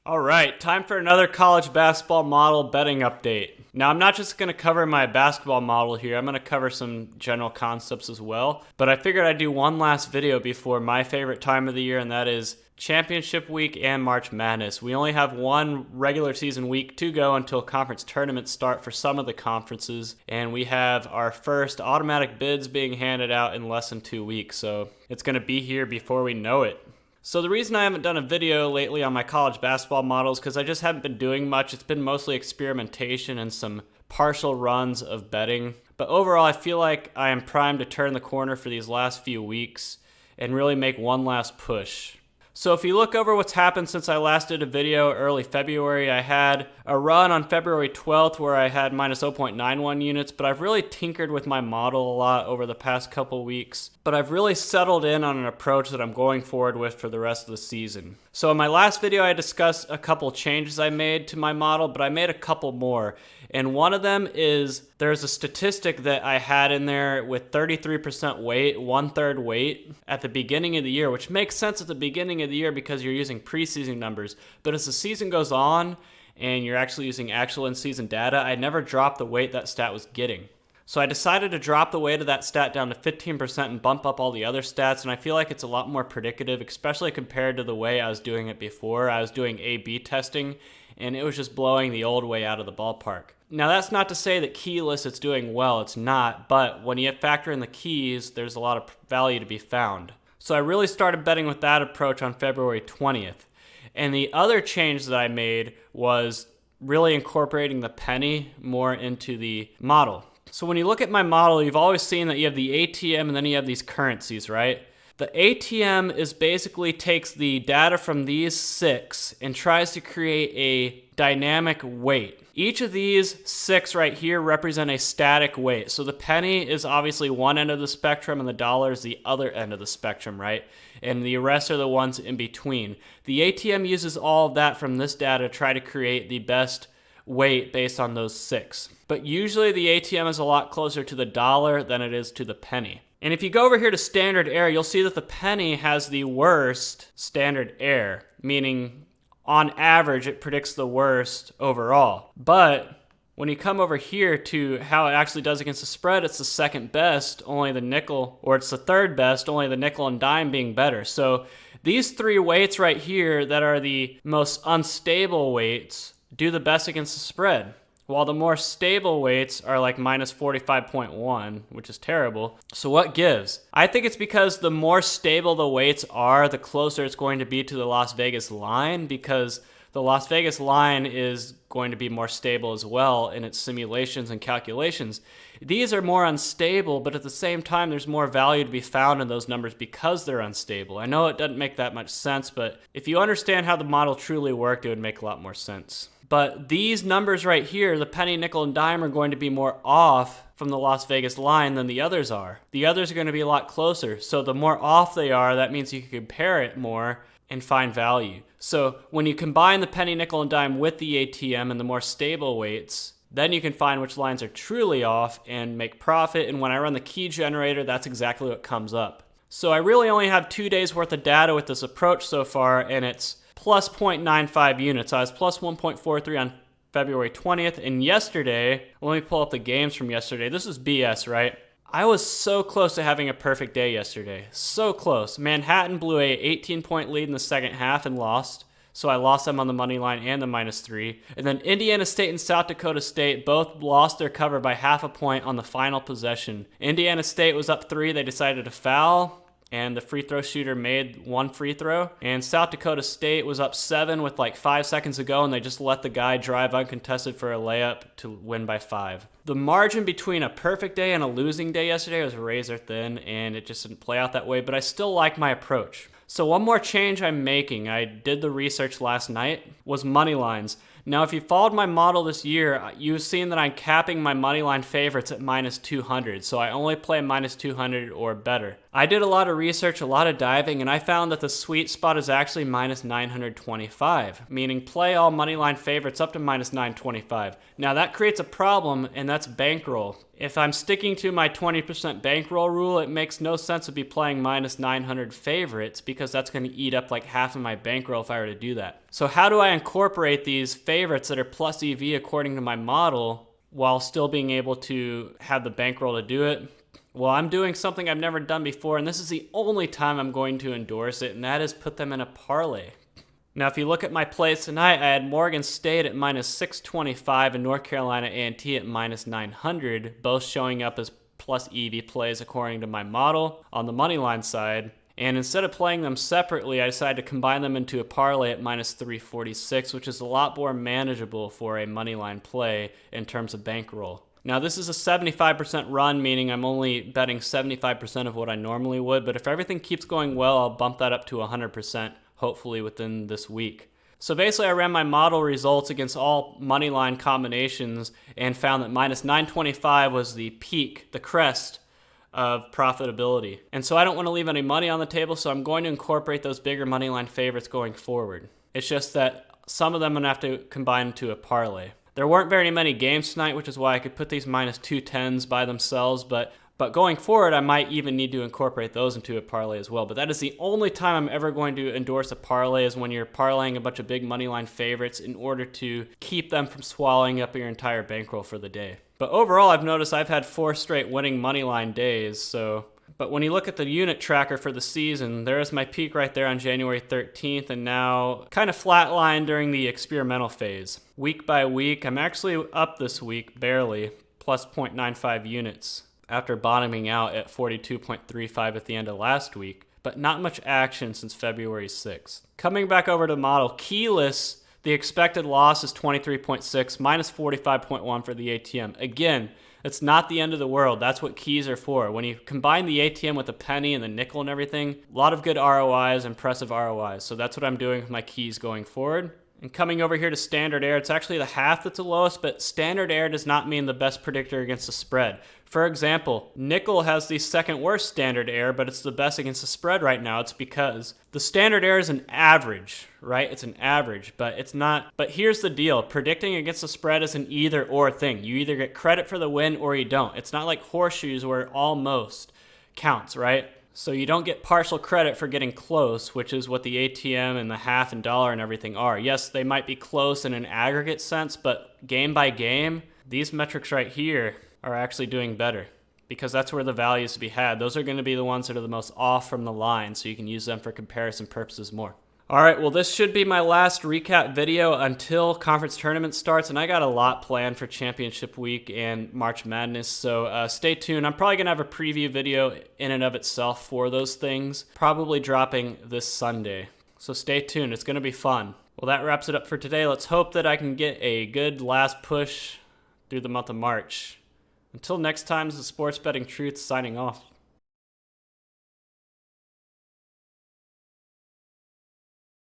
All right, time for another college basketball model betting update. Now, I'm not just going to cover my basketball model here, I'm going to cover some general concepts as well. But I figured I'd do one last video before my favorite time of the year, and that is Championship Week and March Madness. We only have one regular season week to go until conference tournaments start for some of the conferences, and we have our first automatic bids being handed out in less than 2 weeks, so it's going to be here before we know it. So the reason I haven't done a video lately on my college basketball models because I just haven't been doing much. It's been mostly experimentation and some partial runs of betting. But overall, I feel like I am primed to turn the corner for these last few weeks and really make one last push. So if you look over what's happened since I last did a video early February, I had a run on February 12th where I had minus 0.91 units, but I've really tinkered with my model a lot over the past couple weeks. But I've really settled in on an approach that I'm going forward with for the rest of the season. So in my last video, I discussed a couple changes I made to my model, but I made a couple more. And one of them is there's a statistic that I had in there with 33% weight, 1/3 weight at the beginning of the year, which makes sense at the beginning of the year because you're using preseason numbers. But as the season goes on and you're actually using actual in-season data, I never dropped the weight that stat was getting. So I decided to drop the weight of that stat down to 15% and bump up all the other stats, and I feel like it's a lot more predictive, especially compared to the way I was doing it before. I was doing A/B testing, and it was just blowing the old way out of the ballpark. Now that's not to say that keyless it's doing well, it's not, but when you factor in the keys, there's a lot of value to be found. So I really started betting with that approach on February 20th. And the other change that I made was really incorporating the penny more into the model. So when you look at my model, you've always seen that you have the ATM and then you have these currencies, right? The ATM is basically takes the data from these 6 and tries to create a dynamic weight. Each of these 6 right here represent a static weight. So the penny is obviously one end of the spectrum and the dollar is the other end of the spectrum, right? And the rest are the ones in between. The ATM uses all of that from this data to try to create the best weight based on those 6. But usually the ATM is a lot closer to the dollar than it is to the penny. And if you go over here to standard error, you'll see that the penny has the worst standard error, meaning on average it predicts the worst overall. But when you come over here to how it actually does against the spread, it's the second best, only the nickel, or it's the third best, only the nickel and dime being better. So these 3 weights right here that are the most unstable weights do the best against the spread, while the more stable weights are like minus 45.1, which is terrible. So what gives? I think it's because the more stable the weights are, the closer it's going to be to the Las Vegas line, because the Las Vegas line is going to be more stable as well in its simulations and calculations. These are more unstable, but at the same time, there's more value to be found in those numbers because they're unstable. I know it doesn't make that much sense, but if you understand how the model truly worked, it would make a lot more sense. But these numbers right here, the penny, nickel, and dime, are going to be more off from the Las Vegas line than the others are. The others are going to be a lot closer. So the more off they are, that means you can compare it more and find value. So when you combine the penny, nickel, and dime with the ATM and the more stable weights, then you can find which lines are truly off and make profit. And when I run the key generator, that's exactly what comes up. So I really only have 2 days worth of data with this approach so far, and it's plus 0.95 units. I was plus 1.43 on February 20th, and yesterday, let me pull up the games from yesterday. This is BS, right? I was so close to having a perfect day yesterday. So close. Manhattan blew a 18-point lead in the second half and lost. So I lost them on the money line and the -3. And then Indiana State and South Dakota State both lost their cover by half a point on the final possession. Indiana State was up 3. They decided to foul, and the free throw shooter made 1 free throw. And South Dakota State was up 7 with like 5 seconds to go, and they just let the guy drive uncontested for a layup to win by 5. The margin between a perfect day and a losing day yesterday was razor thin, and it just didn't play out that way, but I still like my approach. So one more change I'm making, I did the research last night, was money lines. Now, if you followed my model this year, you've seen that I'm capping my moneyline favorites at -200, so I only play -200 or better. I did a lot of research, a lot of diving, and I found that the sweet spot is actually -925, meaning play all moneyline favorites up to -925. Now, that creates a problem, and that's bankroll. If I'm sticking to my 20% bankroll rule, it makes no sense to be playing minus 900 favorites because that's going to eat up like half of my bankroll if I were to do that. So how do I incorporate these favorites that are plus EV according to my model while still being able to have the bankroll to do it? Well, I'm doing something I've never done before, and this is the only time I'm going to endorse it, and that is put them in a parlay. Now, if you look at my plays tonight, I had Morgan State at minus 625 and North Carolina A&T at minus 900, both showing up as plus EV plays according to my model on the money line side. And instead of playing them separately, I decided to combine them into a parlay at minus 346, which is a lot more manageable for a money line play in terms of bankroll. Now, this is a 75% run, meaning I'm only betting 75% of what I normally would, but if everything keeps going well, I'll bump that up to 100%, hopefully within this week. So basically, I ran my model results against all money line combinations and found that minus 925 was the peak, the crest of profitability. And so I don't want to leave any money on the table, so I'm going to incorporate those bigger money line favorites going forward. It's just that some of them I'm going to have to combine into a parlay. There weren't very many games tonight, which is why I could put these minus 210s by themselves, but going forward, I might even need to incorporate those into a parlay as well. But that is the only time I'm ever going to endorse a parlay is when you're parlaying a bunch of big money line favorites in order to keep them from swallowing up your entire bankroll for the day. But overall, I've noticed I've had 4 straight winning money line days, But when you look at the unit tracker for the season, there's my peak right there on January 13th, and now kind of flatlined during the experimental phase. Week by week, I'm actually up this week, barely, plus 0.95 units, after bottoming out at 42.35 at the end of last week, but not much action since February 6th. Coming back over to the model, keyless, the expected loss is 23.6, minus 45.1 for the ATM. Again, it's not the end of the world. That's what keys are for. When you combine the ATM with the penny and the nickel and everything, a lot of good ROIs, impressive ROIs. So that's what I'm doing with my keys going forward. And coming over here to standard error, it's actually the half that's the lowest, but standard error does not mean the best predictor against the spread. For example, nickel has the second worst standard error, but it's the best against the spread right now. It's because the standard error is an average, right? It's an average, but it's not. But here's the deal. Predicting against the spread is an either or thing. You either get credit for the win or you don't. It's not like horseshoes where almost counts, right? So you don't get partial credit for getting close, which is what the ATM and the half and dollar and everything are. Yes, they might be close in an aggregate sense, but game by game, these metrics right here are actually doing better because that's where the value is to be had. Those are going to be the ones that are the most off from the line, so you can use them for comparison purposes more. All right, well, this should be my last recap video until conference tournament starts, and I got a lot planned for championship week and March Madness, so stay tuned. I'm probably going to have a preview video in and of itself for those things, probably dropping this Sunday. So stay tuned. It's going to be fun. Well, that wraps it up for today. Let's hope that I can get a good last push through the month of March. Until next time, this is Sports Betting Truth signing off.